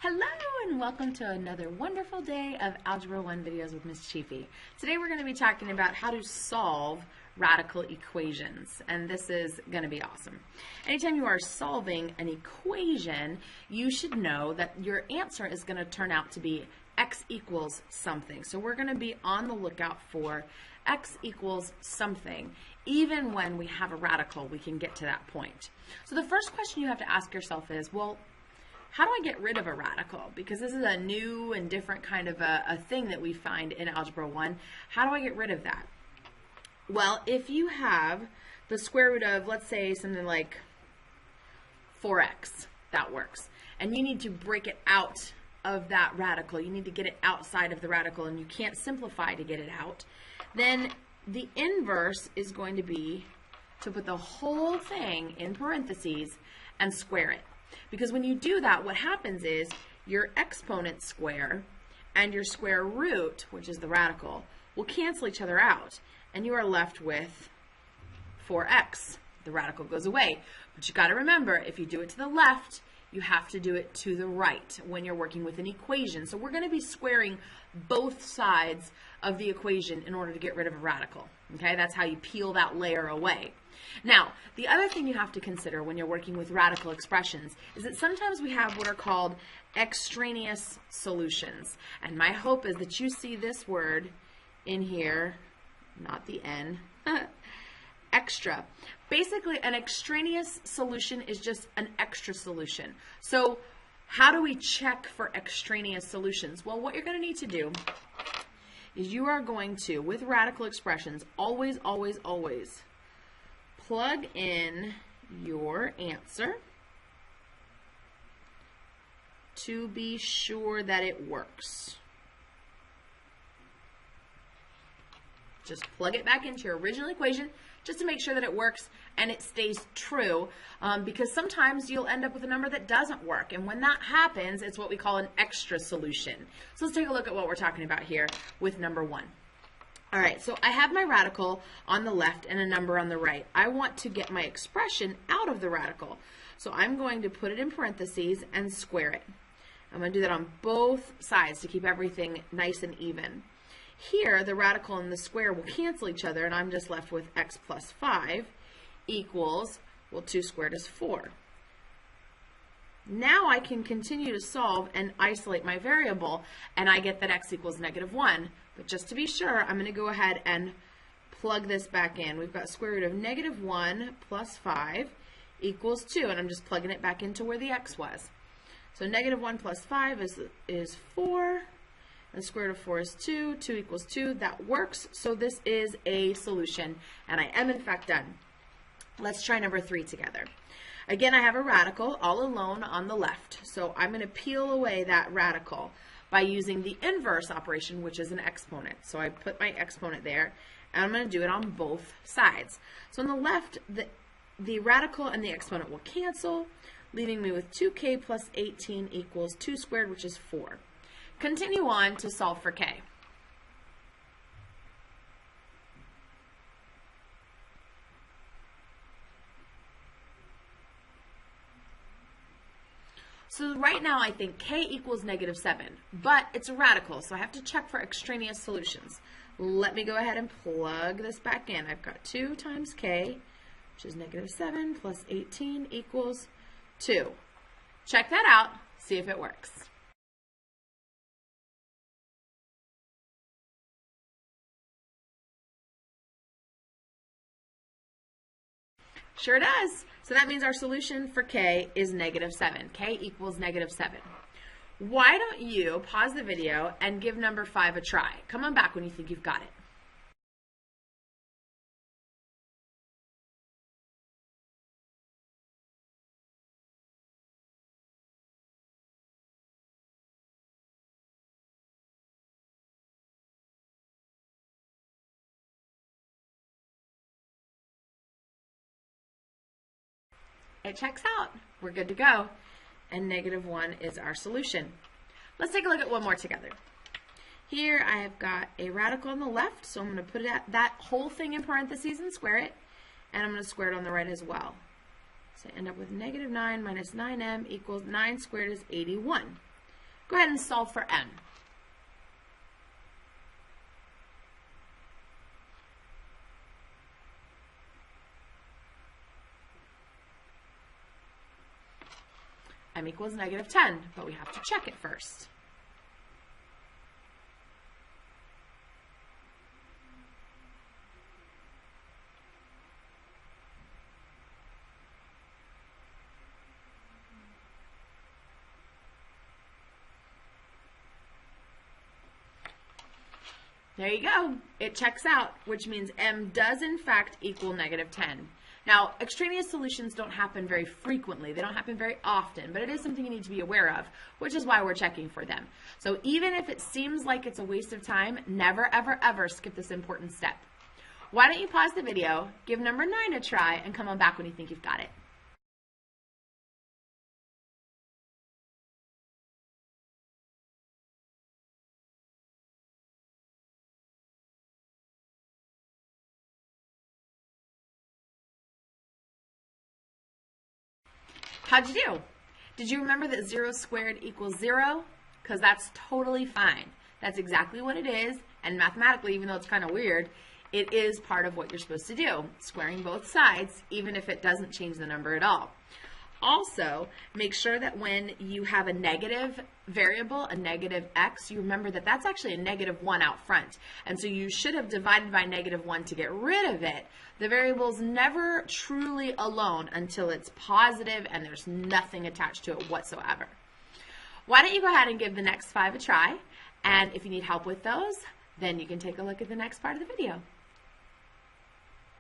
Hello and welcome to another wonderful day of Algebra 1 videos with Ms. Chiefy. Today we're going to be talking about how to solve radical equations, and this is going to be awesome. Anytime you are solving an equation, you should know that your answer is going to turn out to be x equals something. So we're going to be on the lookout for x equals something. Even when we have a radical, we can get to that point. So the first question you have to ask yourself is, well, how do I get rid of a radical? Because this is a new and different kind of a thing that we find in Algebra 1. How do I get rid of that? Well, if you have the square root of, let's say, something like 4x, that works. And you need to break it out of that radical. You need to get it outside of the radical, and you can't simplify to get it out. Then the inverse is going to be to put the whole thing in parentheses and square it. Because when you do that, what happens is your exponent square and your square root, which is the radical, will cancel each other out. And you are left with 4x. The radical goes away. But you got to remember, if you do it to the left, you have to do it to the right when you're working with an equation. So we're going to be squaring both sides of the equation in order to get rid of a radical. Okay, that's how you peel that layer away. Now, the other thing you have to consider when you're working with radical expressions is that sometimes we have what are called extraneous solutions. And my hope is that you see this word in here, not the N, extra. Basically, an extraneous solution is just an extra solution. So how do we check for extraneous solutions? Well, what you're going to need to do is you are going to, with radical expressions, always plug in your answer to be sure that it works. Just plug it back into your original equation just to make sure that it works and it stays true, because sometimes you'll end up with a number that doesn't work, and when that happens, it's what we call an extra solution. So let's take a look at what we're talking about here with number 1. All right, so I have my radical on the left and a number on the right. I want to get my expression out of the radical, so I'm going to put it in parentheses and square it. I'm going to do that on both sides to keep everything nice and even. Here, the radical and the square will cancel each other, and I'm just left with x plus 5 equals, well, 2 squared is 4. Now I can continue to solve and isolate my variable, and I get that x equals -1. But just to be sure, I'm going to go ahead and plug this back in. We've got square root of -1 plus 5 equals 2, and I'm just plugging it back into where the x was. So -1 plus 5 is 4. And the square root of 4 is 2. 2 equals 2. That works. So this is a solution, and I am in fact done. Let's try number 3 together. Again, I have a radical all alone on the left. So I'm going to peel away that radical by using the inverse operation, which is an exponent. So I put my exponent there, and I'm going to do it on both sides. So on the left, the radical and the exponent will cancel, leaving me with 2k plus 18 equals 2 squared, which is 4. Continue on to solve for k. So right now I think k equals -7, but it's a radical, so I have to check for extraneous solutions. Let me go ahead and plug this back in. I've got 2 times k, which is -7, plus 18 equals 2. Check that out, see if it works. Sure does. So that means our solution for k is -7. K equals -7. Why don't you pause the video and give number 5 a try? Come on back when you think you've got it. It checks out. We're good to go. And -1 is our solution. Let's take a look at one more together. Here I have got a radical on the left, so I'm going to put that whole thing in parentheses and square it. And I'm going to square it on the right as well. So I end up with -9 minus 9m equals 9 squared is 81. Go ahead and solve for n. M equals negative 10, but we have to check it first. There you go. It checks out, which means m does in fact equal negative 10. Now, extraneous solutions don't happen very frequently. They don't happen very often, but it is something you need to be aware of, which is why we're checking for them. So even if it seems like it's a waste of time, never, ever, ever skip this important step. Why don't you pause the video, give number 9 a try, and come on back when you think you've got it. How'd you do? Did you remember that 0 squared equals 0? Because that's totally fine. That's exactly what it is, and mathematically, even though it's kind of weird, it is part of what you're supposed to do, squaring both sides, even if it doesn't change the number at all. Also, make sure that when you have a negative variable, a negative x, you remember that that's actually a negative 1 out front. And so you should have divided by negative 1 to get rid of it. The variable's never truly alone until it's positive and there's nothing attached to it whatsoever. Why don't you go ahead and give the next 5 a try? And if you need help with those, then you can take a look at the next part of the video.